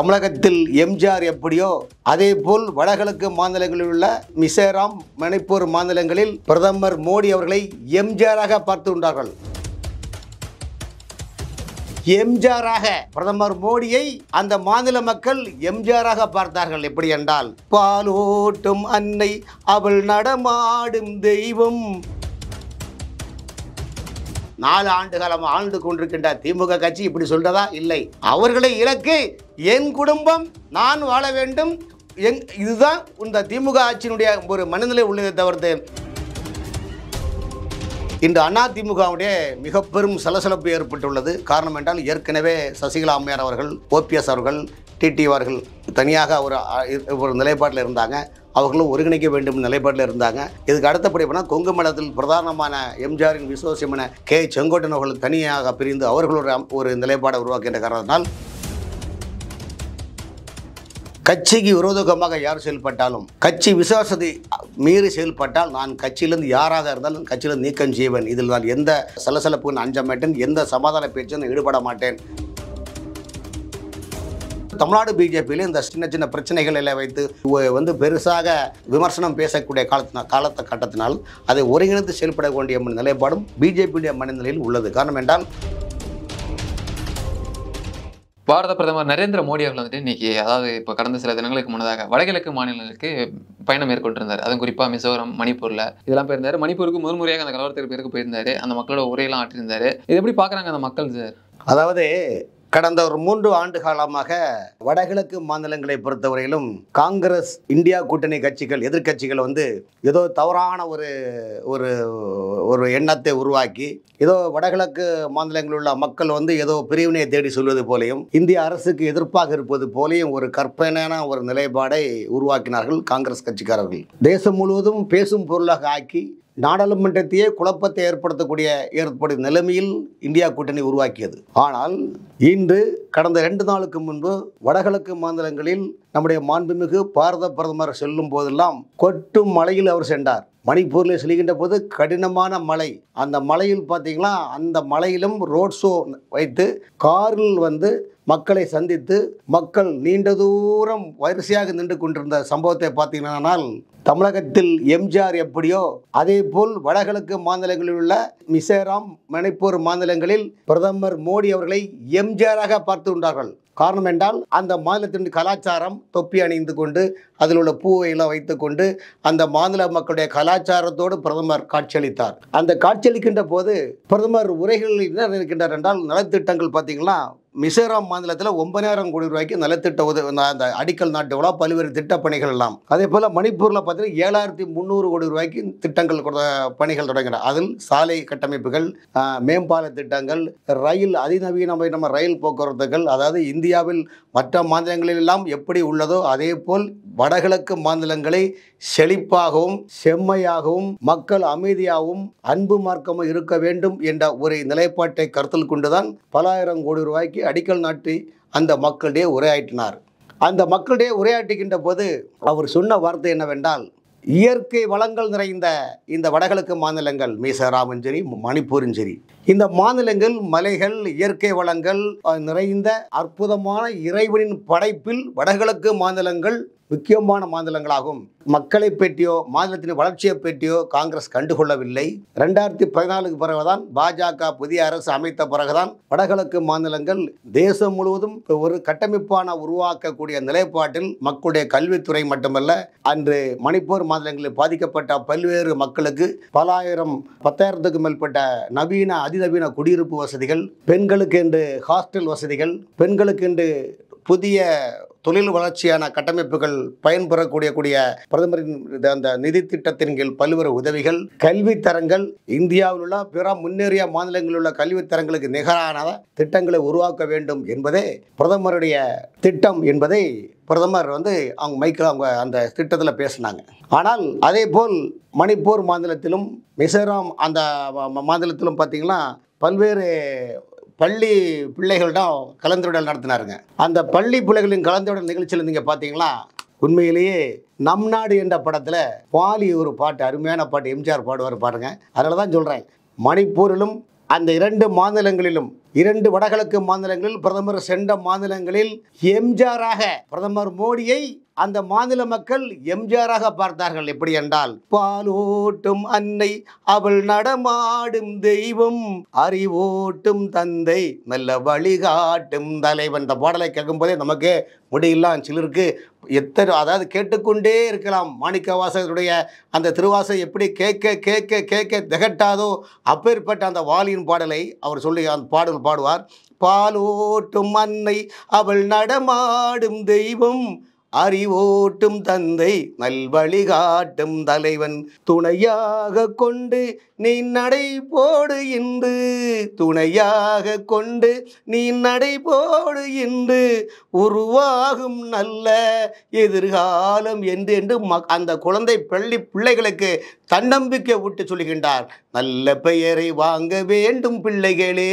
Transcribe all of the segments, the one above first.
தமிழகத்தில் எம்ஜிஆர் எப்படியோ அதேபோல் வடகிழக்கு மாநிலங்களில் உள்ள மிசோரம், மணிப்பூர் மாநிலங்களில் பிரதமர் மோடி அவர்களை எம்ஜிஆராக பார்த்துள்ளார்கள். எம்ஜிஆராக பிரதமர் மோடியை அந்த மாநில மக்கள் எம்ஜிஆராக பார்த்தார்கள். எப்படி என்றால், பாலூட்டும் அன்னை அவள் நடமாடும் தெய்வம். 4 ஆண்டு காலம் ஆண்டு கொண்டிருக்கின்ற திமுக கட்சி இப்படி சொல்றதா? இல்லை. அவர்களை இலக்கு என் குடும்பம், நான் வாழ வேண்டும், இதுதான் இந்த திமுக ஆட்சியினுடைய ஒரு மனநிலை உள்ளதை தவிர்த்து இன்று அதிமுகவுடைய மிக பெரும் சலசலப்பு ஏற்பட்டுள்ளது. காரணம் என்றால், ஏற்கனவே சசிகலா அம்மையார் அவர்கள், ஓபிஎஸ் அவர்கள், டிடி அவர்கள் தனியாக ஒரு நிலைப்பாட்டில் இருந்தாங்க. அவர்களும் ஒருங்கிணைக்க வேண்டும் நிலைப்பாட்டில் இருந்தாங்க. இதுக்கு அடுத்தபடி போனால் கொங்கு மண்டலத்தில் பிரதானமான எம்ஜிஆரின் விசுவாசியமான கே செங்கோட்டன் அவர்கள் தனியாக பிரிந்து அவர்களோட ஒரு நிலைப்பாடை உருவாக்கின்ற காரணத்தினால் கட்சிக்கு விரோதமாக யார் செயல்பட்டாலும், கட்சி விசுவாசத்தை மீறி செயல்பட்டால் நான் கட்சியிலிருந்து யாராக இருந்தாலும் கட்சியிலிருந்து நீக்கம் செய்வேன். இதில் நான் எந்த சலசலப்புன்னு அஞ்ச மாட்டேன், எந்த சமாதான பேச்சும் ஈடுபட மாட்டேன். தமிழ்நாடு பிஜேபியில் இந்த சின்ன சின்ன பிரச்சனைகள் எல்லாம் வைத்து பெருசாக விமர்சனம் பேசக்கூடிய கட்டத்தினால் அதை ஒருங்கிணைந்து செயல்பட வேண்டிய நிலைப்பாடும் பிஜேபியுடைய மனநிலையில் உள்ளது. காரணம் என்றால், பாரத பிரதமர் நரேந்திர மோடி அவர்கள் வந்துட்டு இன்னைக்கு, அதாவது இப்போ கடந்த சில தினங்களுக்கு முன்னதாக வடகிழக்கு மாநிலங்களுக்கு பயணம் மேற்கொண்டிருந்தார். அதுவும் குறிப்பாக மிசோரம், மணிப்பூரில் இதெல்லாம் போயிருந்தார். மணிப்பூருக்கு முதன்முறையாக அந்த கலவரத்திற்கு பேருக்கு போயிருந்தாரு. அந்த மக்களோட உரையெல்லாம் ஆற்றிருந்தாரு. இது எப்படி பார்க்குறாங்க அந்த மக்கள் சார்? அதாவது கடந்த ஒரு 3 ஆண்டு காலமாக வடகிழக்கு மாநிலங்களை பொறுத்தவரையிலும் காங்கிரஸ், இந்தியா கூட்டணி கட்சிகள், எதிர்கட்சிகள் ஏதோ தவறான ஒரு எண்ணத்தை உருவாக்கி ஏதோ வடகிழக்கு மாநிலங்களில் உள்ள மக்கள் ஏதோ பிரிவினையை தேடி சொல்வது போலையும், இந்திய அரசுக்கு எதிர்ப்பாக இருப்பது போலையும் ஒரு கற்பனையான ஒரு நிலைப்பாடை உருவாக்கினார்கள் காங்கிரஸ் கட்சிக்காரர்கள். தேசம் முழுவதும் பேசும் பொருளாக ஆக்கி நாடாளுமன்றத்தையே குழப்பத்தை ஏற்படும் நிலைமையில் இந்தியா கூட்டணி உருவாக்கியது. ஆனால் இன்று கடந்த 2 நாளுக்கு முன்பு வடகிழக்கு மாநிலங்களில் நம்முடைய மாண்புமிகு பாரத பிரதமர் செல்லும் போதெல்லாம் கொட்டும் மழையில் அவர் சென்றார். மணிப்பூரில் செல்கின்ற போது கடினமான மழை. அந்த மழையில் பார்த்தீங்கன்னா, அந்த மழையிலும் ரோட் ஷோ வைத்து காரில் மக்களை சந்தித்து மக்கள் நீண்ட தூரம் வரிசையாக நின்று கொண்டிருந்த சம்பவத்தை பார்த்தீங்கன்னால், தமிழகத்தில் எம்ஜிஆர் எப்படியோ அதேபோல் வடகிழக்கு மாநிலங்களில் உள்ள மிசோரம், மணிப்பூர் மாநிலங்களில் பிரதமர் மோடி அவர்களை எம்ஜிஆராக பார்த்துள்ளார்கள். காரணம் என்றால், அந்த மாநிலத்தின் கலாச்சாரம், தொப்பி அணிந்து கொண்டு அதில் உள்ள பூவையெல்லாம் வைத்துக்கொண்டு அந்த மாநில மக்களுடைய கலாச்சாரத்தோடு பிரதமர் காட்சியளித்தார். அந்த காட்சியளிக்கின்ற போது பிரதமர் உரைகளில் என்ன இருக்கின்றார் என்றால், நலத்திட்டங்கள் பார்த்தீங்கன்னா, மிசோரம் மாநிலத்தில் 9,000 கோடி ரூபாய்க்கு நலத்திட்ட அந்த அடிக்கல் நாட்டு விழா, பல்வேறு திட்டப்பணிகள் எல்லாம். அதே போல் மணிப்பூரில் பார்த்தீங்கன்னா 7,300 கோடி ரூபாய்க்கு திட்டங்கள் பணிகள் தொடங்கின. அதில் சாலை கட்டமைப்புகள், மேம்பால திட்டங்கள், ரயில், அதிநவீன ரயில் போக்குவரத்துகள், அதாவது இந்தியாவில் மற்ற மாநிலங்களில் எல்லாம் எப்படி உள்ளதோ அதே போல் வடகிழக்கு மாநிலங்களை செழிப்பாகவும் செம்மையாகவும் மக்கள் அமைதியாகவும் அன்பு மார்க்கமும் இருக்க வேண்டும் என்ற ஒரு நிலைப்பாட்டை கருத்தில் கொண்டுதான் பல ஆயிரம் கோடி ரூபாய்க்கு அடிக்கல் நாட்டி அந்த மக்களிடையே உரையாற்றினார். அந்த மக்களிடையே உரையாற்றுகின்ற போது அவர் சொன்ன வார்த்தை என்னவென்றால், இயற்கை வளங்கள் நிறைந்த இந்த வடகிழக்கு மாநிலங்கள், மிசோரமும் சரி, மணிப்பூரும் சரி, இந்த மாநிலங்கள் மலைகள், இயற்கை வளங்கள் நிறைந்த அற்புதமான இறைவனின் படைப்பில் வடகிழக்கு மாநிலங்கள் முக்கியமான மாநிலங்களாகும். மக்களை பற்றியோ மாநிலத்தின் வளர்ச்சியை பற்றியோ காங்கிரஸ் கண்டுகொள்ளவில்லை. 2014க்கு பிறகுதான் பாஜக புதிய அரசு அமைத்த பிறகுதான் வடகிழக்கு மாநிலங்கள் தேசம் முழுவதும் ஒரு கட்டமைப்பான உருவாக்கக்கூடிய நிலைப்பாட்டில் மக்களுடைய கல்வித்துறை மட்டுமல்ல, அன்று மணிப்பூர் மாநிலங்களில் பாதிக்கப்பட்ட பல்வேறு மக்களுக்கு பல ஆயிரம், 10,000க்கும் மேற்பட்ட நவீன அதிநவீன குடியிருப்பு வசதிகள், பெண்களுக்கு என்று ஹாஸ்டல் வசதிகள், பெண்களுக்கு என்று புதிய தொழில் வளர்ச்சியான கட்டமைப்புகள் பயன்பெறக்கூடிய பிரதமரின் அந்த நிதி திட்டத்தின் கீழ் பல்வேறு உதவிகள், கல்வித்தரங்கள், இந்தியாவில் உள்ள பிற முன்னேறிய மாநிலங்களில் உள்ள கல்வித்தரங்களுக்கு நிகரான திட்டங்களை உருவாக்க வேண்டும் என்பதே பிரதமருடைய திட்டம் என்பதை பிரதமர் அவங்க மைக்கில் அந்த திட்டத்தில் பேசினாங்க. ஆனால் அதே போல் மணிப்பூர் மாநிலத்திலும் மிசோரம் அந்த மாநிலத்திலும் பார்த்தீங்கன்னா பல்வேறு பள்ளி பிள்ளைகளிடம் கலந்துரையாடல் நடத்தினாருங்க. அந்த பள்ளி பிள்ளைகளின் கலந்துரையாடல் நிகழ்ச்சியில் நீங்கள் பார்த்தீங்களா, உண்மையிலேயே நம் நாடு என்ற படத்தில் பாலி ஒரு பாட்டு, அருமையான பாட்டு எம்ஜிஆர் பாடுவார் பாருங்க. அதனால தான் சொல்கிறேன், மணிப்பூரிலும் அந்த 2 மாநிலங்களிலும் 2 வடகிழக்கு மாநிலங்களில் பிரதமர் சென்ற மாநிலங்களில் எம்ஜிஆராக பிரதமர் மோடியை அந்த மாநில மக்கள் எம்ஜிஆராக பார்த்தார்கள். எப்படி என்றால், பாலோட்டும் அன்னை அவள் நடமாடும் தெய்வம், அறிவோட்டும் தந்தை நல்ல வழிகாட்டும் தலைவன். இந்த பாடலை கேட்கும் போதே நமக்கு முடியலாம் சிலருக்கு எத்தனை, அதாவது கேட்டுக்கொண்டே இருக்கலாம். மாணிக்கவாசகருடைய அந்த திருவாசை எப்படி கேட்க கேட்க கேட்க திகட்டாதோ அப்பேற்பட்ட அந்த வாலியின் பாடலை அவர் சொல்லி அந்த பாடல் பாடுவார். பாலோட்டும் அன்னை அவள் நடமாடும் தெய்வம், அறிவோட்டும் தந்தை நல்வழிகாட்டும் தலைவன், துணையாக கொண்டு நீ நடை போடு இன்று, துணையாக கொண்டு நீ நடை போடு இன்று, உருவாகும் நல்ல எதிர்காலம் என்று அந்த குழந்தை பிள்ளைகளுக்கு தன்னம்பிக்கை விட்டு சொல்கின்றார். நல்ல பெயரை வாங்க வேண்டும் பிள்ளைகளே,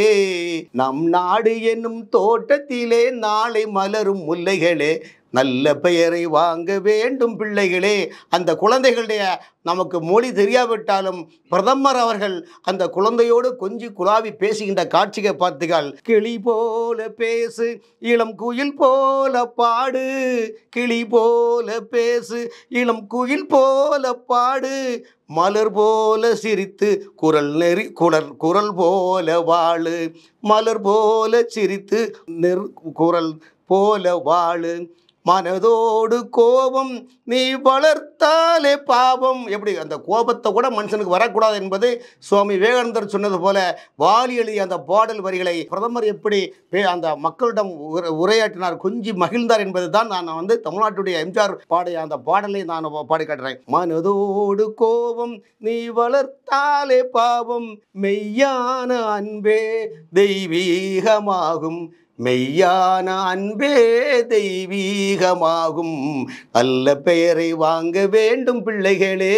நம் நாடு என்னும் தோட்டத்திலே நாளை மலரும் முல்லைகளே, நல்ல பெயரை வாங்க வேண்டும் பிள்ளைகளே. அந்த குழந்தைகளுடைய நமக்கு மொழி தெரியாவிட்டாலும் பிரதமர் அவர்கள் அந்த குழந்தையோடு கொஞ்சி குழாவி பேசுகின்ற காட்சியை பார்த்துகள். கிளி போல பேசு இளம் குயில் போல பாடு, கிளி போல பேசு இளம் குயில் போல பாடு, மலர் போல சிரித்து குரல் போல வாழு, மலர் போல சிரித்து குரல் போல வாழு, மனதோடு கோபம் நீ வளர்த்தாலே பாவம். எப்படி அந்த கோபத்தை கூட மனுஷனுக்கு வரக்கூடாது என்பது சுவாமி விவேகானந்தர் சொன்னது போல வாலி எழுதிய அந்த பாடல் வரிகளை பிரதமர் எப்படி அந்த மக்களிடம் உரையாற்றினார், கொஞ்சி மகிழ்ந்தார் என்பது தான் நான் தமிழ்நாட்டுடைய எம்ஜிஆர் பாடிய அந்த பாடலை நான் பாடி காட்டுறேன். மனதோடு கோபம் நீ வளர்த்தாலே பாவம், மெய்யான அன்பே தெய்வீகமாகும், மெய்யான அன்பே தெய்வீகமாகும், நல்ல பெயரை வாங்க வேண்டும் பிள்ளைகளே,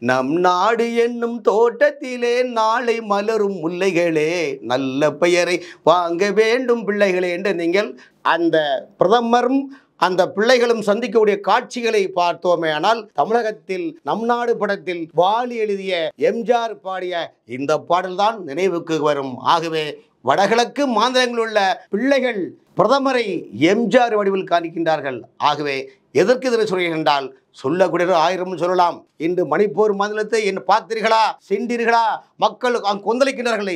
நம் நாடு என்னும் தோட்டத்திலே நாளை மலரும் முல்லைகளே, நல்ல பெயரை வாங்க வேண்டும் பிள்ளைகளே என்று நீங்கள் அந்த பிரதமரும் அந்த பிள்ளைகளும் சந்திக்கக்கூடிய காட்சிகளை பார்த்தோமே. ஆனால் தமிழகத்தில் நம் நாடு படத்தில் வாலி எழுதிய எம்ஜிஆர் பாடிய இந்த பாடல்தான் நினைவுக்கு வரும். ஆகவே வடகிழக்கு மாநிலங்களில் உள்ள பிள்ளைகள் பிரதமரை எம்ஜிஆர் வடிவில் காண்கின்றார்கள். ஆகவே எதற்கு இதில் சொல்கின்றால், சொல்லக்கூடிய 1000 சொல்லலாம். இன்று மணிப்பூர் மாநிலத்தை என்ன பார்த்தீர்களா, சென்றீர்களா? மக்கள் கொந்தளிக்கின்றார்களே,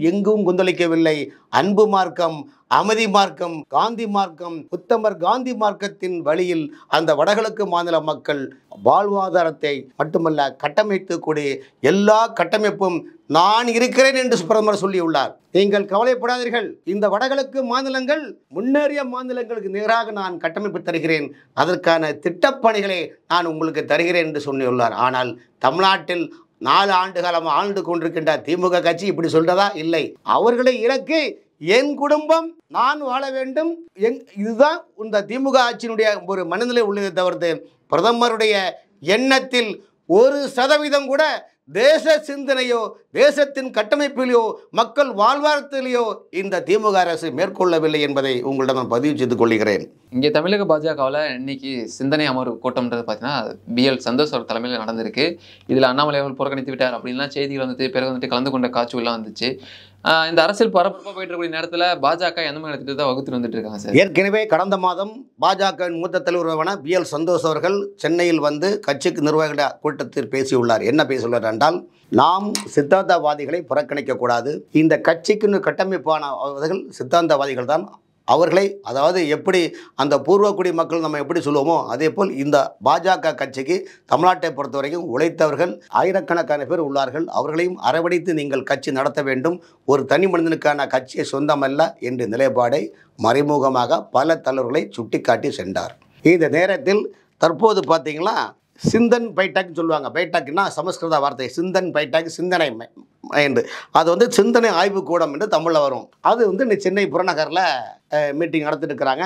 எங்கும் கொந்தளிக்கவில்லை. அன்பு மார்க்கம், அமைதி மார்க்கம், காந்தி மார்க்கம், உத்தமர் காந்தி மார்க்கத்தின் வழியில் அந்த வடகிழக்கு மாநில மக்கள் வாழ்வாதாரத்தை மட்டுமல்ல கட்டமைக்கக்கூடிய எல்லா கட்டமைப்பும் நான் இருக்கிறேன் என்று பிரதமர் சொல்லியுள்ளார். நீங்கள் கவலைப்படாதீர்கள், இந்த வடகிழக்கு மாநிலங்கள் முன்னேறிய மாநிலங்களுக்கு நேராக நான் கட்டமைப்பு தருகிறேன், அதற்கான திட்டப்பணிகளை நான் உங்களுக்கு தருகிறேன் என்று சொல்லியுள்ளார். ஆனால் தமிழ்நாட்டில் 4 ஆண்டு காலம் ஆண்டு கொண்டிருக்கின்ற திமுக கட்சி இப்படி சொல்றதா? இல்லை. அவர்களை இலக்கு என் குடும்பம், நான் வாழ வேண்டும், இதுதான் இந்த திமுக ஆட்சியினுடைய ஒரு மனநிலை உள்ளதை தவிர்த்து பிரதமருடைய எண்ணத்தில் 1% கூட தேச சிந்தனையோ தேசத்தின் கட்டமைப்பிலேயோ மக்கள் வாழ்வாரத்திலேயோ இந்த திமுக அரசு மேற்கொள்ளவில்லை என்பதை உங்களிடம் நான் பதிவு செய்து கொள்கிறேன். இங்கே தமிழக பாஜகவில் இன்னைக்கு சிந்தனை அமர்வு கூட்டம்ன்றது பார்த்தீங்கன்னா BL சந்தோஷ் அவர் தலைமையில் நடந்திருக்கு. இதில் அண்ணாமலை அவர்கள் புறக்கணித்து விட்டார் அப்படின்லாம் செய்திகள் பிறகு கலந்து கொண்ட காட்சிகள்லாம் வந்துச்சு. இந்த அரசியல் பரபரப்பாக போயிட்டு இருக்கக்கூடிய நேரத்தில் பாஜக எந்த மாதிரி திட்டத்தை வகுத்து வந்துட்டு இருக்காங்க சார்? ஏற்கனவே கடந்த மாதம் பாஜகவின் மூத்த தலைவரான BL சந்தோஷ் அவர்கள் சென்னையில் கட்சிக்கு நிர்வாகிகள கூட்டத்தில் பேசியுள்ளார். என்ன பேசியுள்ளார் என்றால், நாம் சித்தாந்தவாதிகளை புறக்கணிக்கக்கூடாது, இந்த கட்சிக்கு கட்டமைப்பானவர்கள் சித்தாந்தவாதிகள் தான், அவர்களை அதாவது எப்படி அந்த பூர்வக்குடி மக்கள் நம்ம எப்படி சொல்லுவோமோ அதே போல் இந்த பாஜக கட்சிக்கு தமிழ்நாட்டை பொறுத்த வரைக்கும் உழைத்தவர்கள் ஆயிரக்கணக்கான பேர் உள்ளார்கள், அவர்களையும் அரவணைத்து நீங்கள் கட்சி நடத்த வேண்டும், ஒரு தனி மனிதனுக்கான கட்சியை சொந்தமல்ல என்ற நிலைப்பாடை மறைமுகமாக பல தலைவர்களை சுட்டிக்காட்டி சென்றார். இந்த நேரத்தில் தற்போது பார்த்தீங்கன்னா சிந்தன் பைட்டாக்னு சொல்லுவாங்க. பைட்டாக்னா சமஸ்கிருத வார்த்தை, சிந்தன் பைட்டாக் சிந்தனை என்று, அது சிந்தனை ஆய்வு கூடம் என்று தமிழில் வரும். அது இன்னைக்கு சென்னை புறநகரில் மீட்டிங் நடத்திட்டு இருக்கிறாங்க.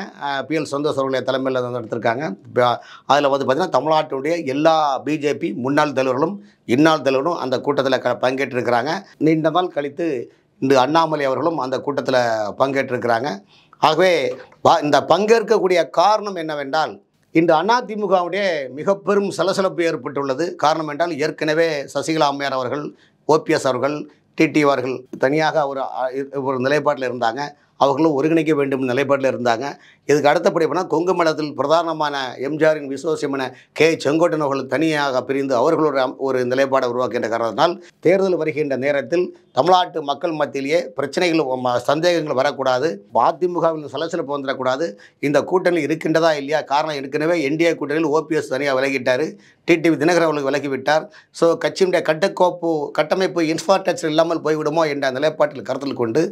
PL சந்தோஷ் அவர்களுடைய தலைமையில் நடத்திருக்காங்க. அதில் பார்த்திங்கன்னா தமிழ்நாட்டுடைய எல்லா பிஜேபி முன்னாள் தலைவர்களும் இன்னாள் தலைவர்களும் அந்த கூட்டத்தில் பங்கேற்றிருக்கிறாங்க. நீண்ட நாள் கழித்து இன்று அண்ணாமலை அவர்களும் அந்த கூட்டத்தில் பங்கேற்றிருக்கிறாங்க. ஆகவே இந்த பங்கேற்கக்கூடிய காரணம் என்னவென்றால், இன்று அதிமுகவுடைய மிக பெரும் சலசலப்பு ஏற்பட்டுள்ளது. காரணம் என்றால், ஏற்கனவே சசிகலா அம்மையார் அவர்கள், OPS அவர்கள் டிடி அவர்கள் தனியாக ஒரு நிலைப்பாட்டில் இருந்தாங்க. அவர்களும் ஒருங்கிணைக்க வேண்டும் நிலைப்பாட்டில் இருந்தாங்க. இதுக்கு அடுத்தபடி போனால் கொங்கு மண்டலத்தில் பிரதானமான எம்ஜிஆரின் விசுவாசியமான செங்கோட்டன் அவர்கள் தனியாக பிரிந்து அவர்கள் ஒரு நிலைப்பாடை உருவாக்கின்ற காரணத்தினால் தேர்தல் வருகின்ற நேரத்தில் தமிழ்நாட்டு மக்கள் மத்தியிலேயே பிரச்சனைகள் சந்தேகங்கள் வரக்கூடாது, அதிமுகவில் சலசலப்பு வந்துடக்கூடாது, இந்த கூட்டணி இருக்கின்றதா இல்லையா. காரணம் ஏற்கனவே என்டிஏ கூட்டணியில் ஓபிஎஸ் தனியாக விலகிட்டார், டிடிவி தினகரன் அவர்களுக்கு விலகிவிட்டார். ஸோ கட்சியினுடைய கட்டமைப்பு இன்ஃப்ராஸ்ட்ரக்சர் இல்லாமல் போய்விடுமோ என்ற நிலைப்பாட்டில் கருத்தில் கொண்டு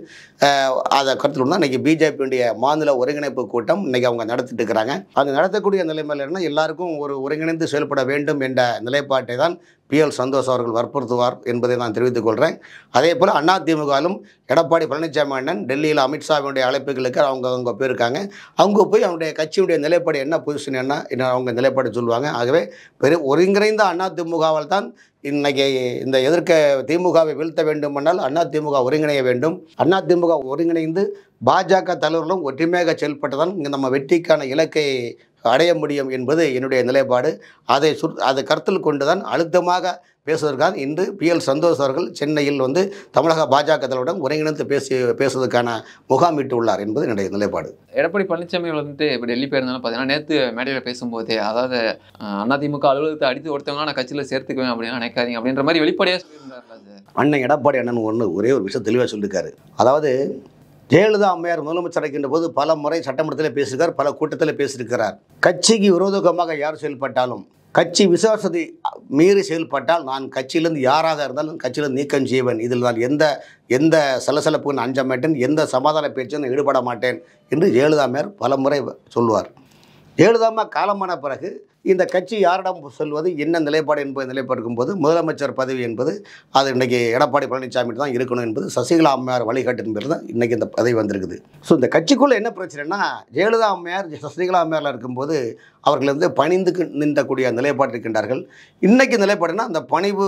அதை கருத்தில் கொண்டு தான் இன்றைக்கி பிஜேபியுடைய மாநில ஒருங்கிணைப்பு கூட்டம் இன்றைக்கி அவங்க நடத்திட்டு இருக்கிறாங்க. அது நடத்தக்கூடிய நிலைமையில் இருந்தால் எல்லாருக்கும் ஒரு ஒருங்கிணைந்து செயல்பட வேண்டும் என்ற நிலைப்பாட்டை தான் PL சந்தோஷ் அவர்கள் வற்புறுத்துவார் என்பதை நான் தெரிவித்துக் கொள்கிறேன். அதே போல் அதிமுகவிலும் எடப்பாடி பழனிசாமி அண்ணன் டெல்லியில் அமித்ஷாவினுடைய அழைப்புகளுக்கு அவங்க போயிருக்காங்க. அவங்க போய் அவங்களுடைய கட்சியுடைய நிலைப்பாடு என்ன பொசிஷன் என்ன அவங்க நிலைப்பாடு சொல்லுவாங்க. ஆகவே ஒருங்கிணைந்த அதிமுகவால் தான் இன்றைக்கி இந்த எதிர்க்க திமுகவை வீழ்த்த வேண்டுமென்றால் அதிமுக ஒருங்கிணைய வேண்டும். அதிமுக ஒருங்கிணைந்து பாஜக தலைவர்களும் ஒற்றுமையாக செயல்பட்டதான் இங்கே நம்ம வெற்றிக்கான இலக்கை அடைய முடியும் என்பது என்னுடைய நிலைப்பாடு. அதை கருத்தில் கொண்டு தான் அழுத்தமாக பேசுவதற்காக இன்று PL சந்தோஷ் அவர்கள் சென்னையில் தமிழக பாஜக தலைவருடன் ஒருங்கிணைந்து பேசுவதற்கான முகாமிட்டு உள்ளார் என்பது என்னுடைய நிலைப்பாடு. எடப்பாடி பழனிசாமி இப்போ டெல்லி போயிருந்தாலும் பார்த்தீங்கன்னா நேற்று மேடையில் பேசும்போதே அதாவது அதிமுக அலுவலகத்தை அடித்து ஒருத்தவங்க நான் கட்சியில் சேர்த்துக்குவேன் அப்படின்னு நினைக்காதீங்க அப்படின்ற மாதிரி வெளிப்படையாக சொல்லியிருந்தாருல அண்ணன் எடப்பாடி அண்ணன் ஒரே ஒரு விஷயம் தெளிவாக சொல்லியிருக்காரு. அதாவது ஜெயலலிதா அம்மையார் முதலமைச்சர் இருக்கின்ற போது பல முறை சட்டமன்றத்தில் பேசியிருக்கார், பல கூட்டத்தில் பேசியிருக்கிறார். கட்சிக்கு விரோதமாக யார் செயல்பட்டாலும், கட்சி விசுவாசத்தை மீறி செயல்பட்டால் நான் கட்சியிலிருந்து யாராக இருந்தாலும் கட்சியிலிருந்து நீக்கம் செய்வேன், இதில் நான் எந்த சலசலப்புக்கும் அஞ்ச மாட்டேன், எந்த சமாதான பேச்சும் ஈடுபட மாட்டேன் என்று ஜெயலலிதா அம்மையார் பல முறை சொல்லுவார். ஜெயலலிதா அம்மா காலமான பிறகு இந்த கட்சி யாரிடம் சொல்வது என்ன நிலைப்பாடு என்பது நிலைப்பாடுக்கும் போது முதலமைச்சர் பதவி என்பது அது இன்றைக்கி எடப்பாடி பழனிசாமி தான் இருக்கணும் என்பது சசிகலா அம்மையார் வழிகாட்டின் பேர் தான் இன்றைக்கி இந்த பதவி வந்திருக்குது. ஸோ இந்த கட்சிக்குள்ளே என்ன பிரச்சனைனா ஜெயலலிதா அம்மையார் சசிகலா அம்மையாரில் இருக்கும்போது அவர்கள் பணிந்து நின்றக்கூடிய நிலைப்பாடு இருக்கின்றார்கள். இன்றைக்கி நிலைப்பாடுனா அந்த பணிவு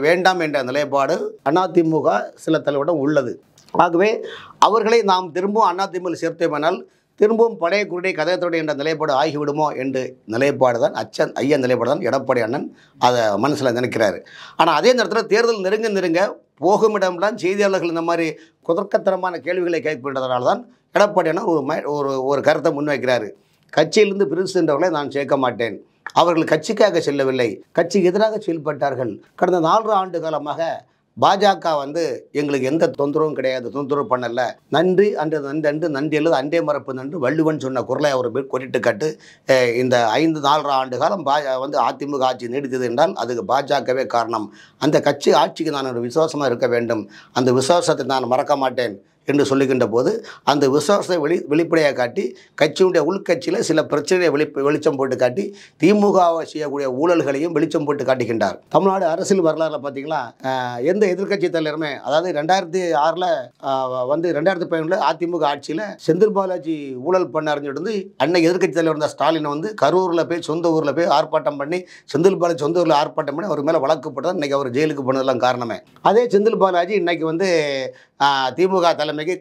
வேண்டாம் என்ற நிலைப்பாடு அதிமுக சில தலைவரிடம் உள்ளது. ஆகவே அவர்களை நாம் திரும்பவும் அதிமுக சேர்த்தோமானால் திரும்பவும் பழைய குருடை கதையத்தோடு என்ற நிலைப்பாடு ஆகிவிடுமோ என்ற நிலைப்பாடு தான் ஐயா நிலைப்பாடு தான் எடப்பாடி அண்ணன் அதை மனசில் நினைக்கிறாரு. ஆனால் அதே நேரத்தில் தேர்தல் நெருங்க போகுமிடம்லாம் செய்தியாளர்கள் இந்த மாதிரி குதர்க்கத்தனமான கேள்விகளை கேட்கின்றதுனால தான் எடப்பாடி அண்ணன் ஒரு கருத்தை முன்வைக்கிறாரு. கட்சியிலிருந்து பிரிந்து சென்றவர்களை நான் சேர்க்க மாட்டேன், அவர்கள் கட்சிக்காக செல்லவில்லை, கட்சிக்கு எதிராக செயல்பட்டார்கள். கடந்த 4 ஆண்டு காலமாக பாஜக எங்களுக்கு எந்த தொந்தரவும் கிடையாது, தொந்தரவு பண்ணல, நன்றி அல்லது அண்டே மரப்பு நன்று வள்ளுவன் சொன்ன குரலை அவர் கொட்டிட்டு காட்டு. இந்த 4 ஆண்டு காலம் அதிமுக ஆட்சி நீடித்தது என்றால் அதுக்கு பாஜகவே காரணம். அந்த கட்சி ஆட்சிக்கு நான் ஒரு விசுவாசமாக இருக்க வேண்டும், அந்த விசுவாசத்தை நான் மறக்க மாட்டேன் என்று சொல்லுகின்ற போது அந்த விசுவாசத்தை வெளிப்படையாக காட்டி கட்சியுடைய உள்கட்சியில் சில பிரச்சனையை வெளிச்சம் போட்டு காட்டி திமுகவை செய்யக்கூடிய ஊழல்களையும் வெளிச்சம் போட்டு காட்டுகின்றார். தமிழ்நாடு அரசியல் வரலாறுல பார்த்தீங்கன்னா எந்த எதிர்கட்சி தலைவருமே, அதாவது 2006 2015 அதிமுக ஆட்சியில் செந்தில் பாலாஜி ஊழல் பண்ணாருன்னு சொல்லிட்டு அன்னைக்கு எதிர்கட்சி தலைவர் இருந்த ஸ்டாலின் கரூரில் போய் சொந்த ஊரில் போய் ஆர்ப்பாட்டம் பண்ணி செந்தில் பாலாஜி சொந்த ஊரில் ஆர்ப்பாட்டம் பண்ணி அவர் மேலே வழக்கு போட்டதான் இன்றைக்கி அவர் ஜெயிலுக்கு போனதெல்லாம் காரணமே. அதே செந்தில் பாலாஜி இன்றைக்கி திமுக தலைமைக்கு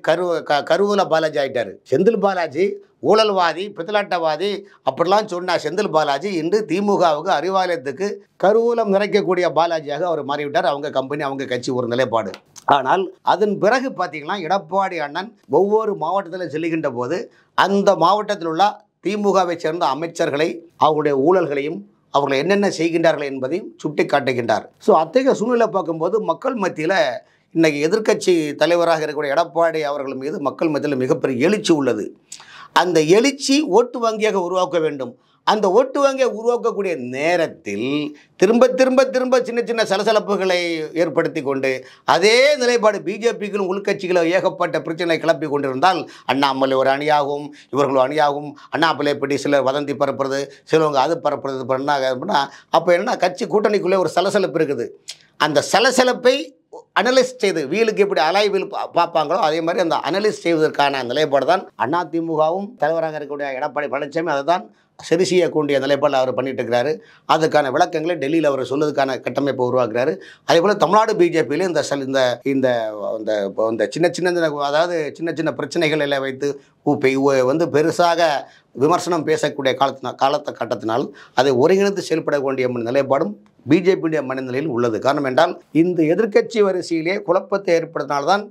கருவூல பாலாஜி ஆகிட்டார். செந்தில் பாலாஜி ஊழல்வாதி, பித்தலாட்டவாதி அப்படிலாம் சொன்ன செந்தில் பாலாஜி இன்று திமுகவுக்கு அறிவாலயத்துக்கு கருவூலம் நிறைக்கக்கூடிய பாலாஜியாக அவர் மாறிவிட்டார். அவங்க கம்பெனி, அவங்க கட்சி ஒரு நிலைப்பாடு. ஆனால் அதன் பிறகு பார்த்தீங்கன்னா எடப்பாடி அண்ணன் ஒவ்வொரு மாவட்டத்தில் செல்லுகின்ற போது அந்த மாவட்டத்தில் உள்ள திமுகவை சேர்ந்த அமைச்சர்களை அவர்களுடைய ஊழல்களையும் அவர்கள் என்னென்ன செய்கின்றார்கள் என்பதையும் சுட்டி காட்டுகின்றார். ஸோ அத்தகைய சூழ்நிலை பார்க்கும்போது மக்கள் மத்தியில் இன்றைக்கி எதிர்க்கட்சி தலைவராக இருக்கக்கூடிய எடப்பாடி அவர்கள் மீது மக்கள் மத்தியில் மிகப்பெரிய எழுச்சி உள்ளது. அந்த எழுச்சி ஓட்டு வங்கியாக உருவாக்க வேண்டும். அந்த ஓட்டு வங்கியை உருவாக்கக்கூடிய நேரத்தில் திரும்ப சின்ன சலசலப்புகளை ஏற்படுத்தி கொண்டு அதே நிலைப்பாடு பிஜேபிக்கும் உள்கட்சிகளும் ஏகப்பட்ட பிரச்சனை கிளப்பி கொண்டிருந்தால் அண்ணாமலை ஒரு அணியாகும், இவர்கள் அணியாகும், அண்ணாமலை பற்றி சிலர் வதந்தி பரப்புறது, சிலவங்க அது பரப்புறது பண்ணாங்கன்னா அப்போ என்ன கட்சி கூட்டணிக்குள்ளே ஒரு சலசலப்பு இருக்குது. அந்த சலசலப்பை அனலைஸ் செய்து வீலுக்கு எப்படி அலாய் வீல் பார்ப்பாங்களோ அதே மாதிரி அந்த அனலைஸ் செய்வதற்கான நிலைப்பாடு தான் அதிமுகவும் தலைவராக இருக்கக்கூடிய எடப்பாடி பழனிசாமி அதை தான் சரி செய்யக்கூடிய நிலைப்பாடு அவர் பண்ணிட்டு இருக்கிறாரு. அதுக்கான விளக்கங்களை டெல்லியில் அவர் சொல்வதற்கான கட்டமைப்பை உருவாக்குறாரு. அதே போல் தமிழ்நாடு பிஜேபியிலும் இந்த சின்ன பிரச்சனைகள் எல்லாம் வைத்து பெருசாக விமர்சனம் பேசக்கூடிய கட்டத்தினால் அதை ஒருங்கிணைந்து செயல்பட வேண்டிய நிலைப்பாடும் பிஜேபியுடைய மனநிலையில் உள்ளது. காரணம் என்றால் இந்த எதிர்க்கட்சி வரிசையிலே குழப்பத்தை ஏற்படுத்தினால்தான்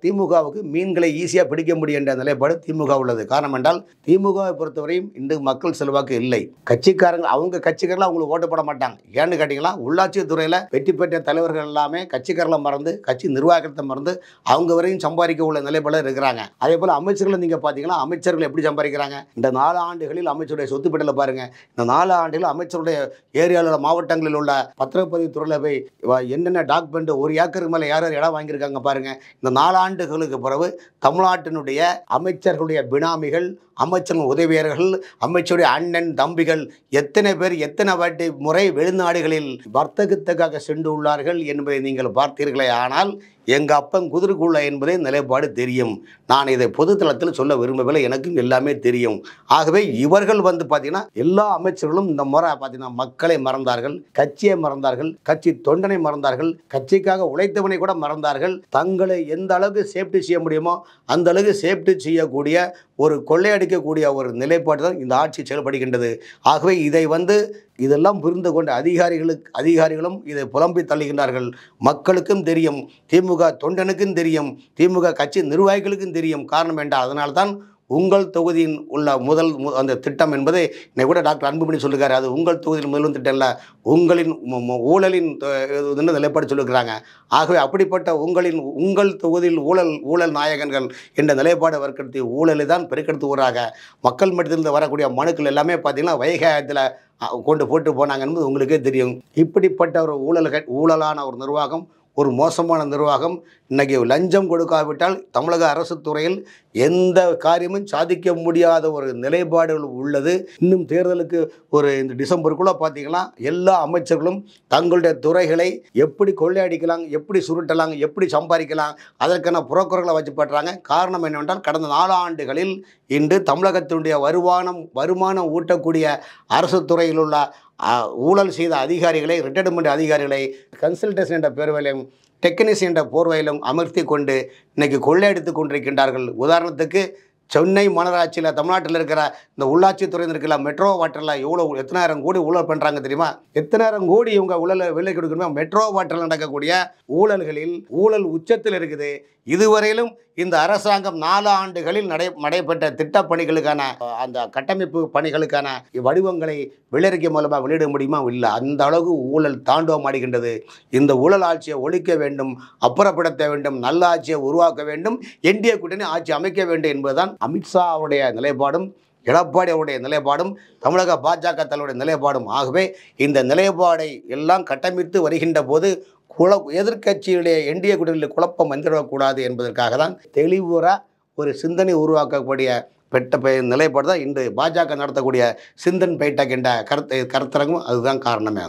திமுகவுக்கு மீன்களை ஈஸியாக பிடிக்க முடியும் என்ற நிலைப்பாடு திமுக உள்ளது. காரணம் என்றால் திமுகவை பொறுத்தவரையும் இன்று மக்கள் செல்வாக்கு இல்லை. கட்சிக்காரங்க அவங்க கட்சிக்காரர்கள் அவங்களுக்கு ஓட்டு போட மாட்டாங்க. ஏன்னு கேட்டீங்கன்னா உள்ளாட்சி துறையில் வெற்றி பெற்ற தலைவர்கள் எல்லாமே கட்சிக்காரர்களை மறந்து கட்சி நிர்வாகத்தை மறந்து அவங்க வரையும் சம்பாதிக்க உள்ள நிலைப்பாடு இருக்கிறாங்க. அதே போல் அமைச்சர்கள் நீங்கள் பார்த்தீங்கன்னா அமைச்சர்கள் எப்படி சம்பாதிக்கிறாங்க? இந்த 4 ஆண்டுகளில் அமைச்சருடைய சொத்து பட்டியலை பாருங்க. இந்த 4 ஆண்டுகளில் அமைச்சருடைய ஏரியாவில் மாவட்டங்களில் உள்ள பத்திரப்பதிவு துறையில் போய் என்னென்ன டாக்குமெண்ட் 1 ஏக்கருக்கு மேலே யார் இடம் வாங்கியிருக்காங்க பாருங்க. இந்த 4 ஆண்டுகளுக்கு பிறகு தமிழ்நாட்டினுடைய அமைச்சர்களுடைய பினாமிகள், அமைச்சர்கள் உதவியர்கள், அமைச்சருடைய அண்ணன் தம்பிகள் எத்தனை பேர் எத்தனை முறை வெளிநாடுகளில் வர்த்தகத்துக்காக சென்று உள்ளார்கள் என்பதை நீங்கள் பார்த்தீர்களே. ஆனால் எங்கள் அப்பன் குதிரைக்குள்ள என்பதே நிலைப்பாடு தெரியும். நான் இதை பொதுத்தளத்தில் சொல்ல விரும்பவில்லை, எனக்கும் எல்லாமே தெரியும். ஆகவே இவர்கள் பார்த்தீங்கன்னா எல்லா அமைச்சர்களும் இந்த முறை பார்த்தீங்கன்னா மக்களை மறந்தார்கள், கட்சியை மறந்தார்கள், கட்சி தொண்டனை மறந்தார்கள், கட்சிக்காக உழைத்தவனை கூட மறந்தார்கள். தங்களை எந்த அளவுக்கு சேஃப்டி செய்ய முடியுமோ அந்த அளவுக்கு சேஃப்டி செய்யக்கூடிய ஒரு கொள்ளையடிக்கக்கூடிய ஒரு நிலைப்பாடு தான் இந்த ஆட்சி செயல்படுகின்றது. ஆகவே இதை இதெல்லாம் புரிந்து கொண்ட அதிகாரிகளும் இதை புலம்பி தள்ளுகின்றார்கள். மக்களுக்கும் தெரியும், திமுக தொண்டனுக்கும் தெரியும், திமுக கட்சி நிர்வாகிகளுக்கும் தெரியும். காரணம் என்றால் அதனால்தான் உங்கள் தொகுதியின் உள்ள அந்த திட்டம் என்பதை இன்னைக்கு கூட டாக்டர் அன்புமணி சொல்லுகிறார். அது உங்கள் தொகுதியில் முதலும் திட்டம் இல்லை, உங்களின் ஊழலின் நிலைப்பாடு சொல்லுகிறாங்க. ஆகவே அப்படிப்பட்ட உங்கள் தொகுதியில் ஊழல் நாயகன்கள் என்ற நிலைப்பாடு வர்க்கெடுத்து ஊழலை தான் பெருக்கெடுத்துவராக மக்கள் மட்டத்திலிருந்து வரக்கூடிய மனுக்கள் எல்லாமே பார்த்தீங்கன்னா வைகாயத்தில் கொண்டு போட்டு போனாங்க என்பது உங்களுக்கே தெரியும். இப்படிப்பட்ட ஒரு ஊழலான ஒரு நிர்வாகம், ஒரு மோசமான நிர்வாகம் இன்றைக்கி லஞ்சம் கொடுக்காவிட்டால் தமிழக அரசு துறையில் எந்த காரியமும் சாதிக்க முடியாத ஒரு நிலைப்பாடுகள் உள்ளது. இன்னும் தேர்தலுக்கு இந்த டிசம்பருக்குள்ளே பார்த்தீங்கன்னா எல்லா அமைச்சர்களும் தங்களுடைய துறைகளை எப்படி கொள்ளையடிக்கலாம், எப்படி சுருட்டலாம், எப்படி சம்பாதிக்கலாம் அதற்கான புரோக்கர்களை வச்சு படுறாங்க. காரணம் என்னவென்றால் கடந்த 4 ஆண்டுகளில் இன்று தமிழகத்தினுடைய வருமானம் ஊட்டக்கூடிய அரசு துறையில் உள்ள ஊழல் செய்த அதிகாரிகளை, ரிட்டையர்மெண்ட் அதிகாரிகளை கன்சல்டேஷன் என்ற பேர்வையிலும் டெக்னீஷியன் என்ற போர்வையிலும் அமர்த்தி கொண்டு இன்றைக்கி கொள்ளையடித்து கொண்டிருக்கின்றார்கள். உதாரணத்துக்கு சென்னை மாநகராட்சியில் தமிழ்நாட்டில் இருக்கிற இந்த உள்ளாட்சி துறையில் இருக்கிற மெட்ரோ வாட்டரில் எத்தனாயிரம் கோடி ஊழல் பண்ணுறாங்க தெரியுமா? எத்தனாயிரம் கோடி இவங்க விலை கொடுக்கணுமா? மெட்ரோ வாட்டரில் நடக்கக்கூடிய ஊழல் உச்சத்தில் இருக்குது. இதுவரையிலும் இந்த அரசாங்கம் 4 ஆண்டுகளில் நடைபெற்ற திட்டப்பணிகளுக்கான அந்த கட்டமைப்பு பணிகளுக்கான வடிவங்களை வெளியறிக்கை மூலமாக வெளியிட முடியுமா? இல்லை. அந்த அளவுக்கு ஊழல் தாண்டவம் ஆடுகின்றது. இந்த ஊழல் ஆட்சியை ஒழிக்க வேண்டும், அப்புறப்படுத்த வேண்டும், நல்ல ஆட்சியை உருவாக்க வேண்டும், என்டிஏ கூட்டணி ஆட்சி அமைக்க வேண்டும் என்பதுதான் அமித்ஷா அவருடைய நிலைப்பாடும், எடப்பாடி அவருடைய நிலைப்பாடும், தமிழக பாஜக தலைவருடைய நிலைப்பாடும். ஆகவே இந்த நிலைப்பாடை எல்லாம் கட்டமைத்து வருகின்ற போது எதிர்கட்சியுடைய என்டிஏ கூட்டணியில் குழப்பம் வந்துவிடக்கூடாது என்பதற்காக தான் தெளிவுற ஒரு சிந்தனை உருவாக்கக்கூடிய நிலைப்பாடு தான் இன்று பாஜக நடத்தக்கூடிய சிந்தன் பைட்டக் என்ற கருத்தரங்கும் அதுதான் காரணமே.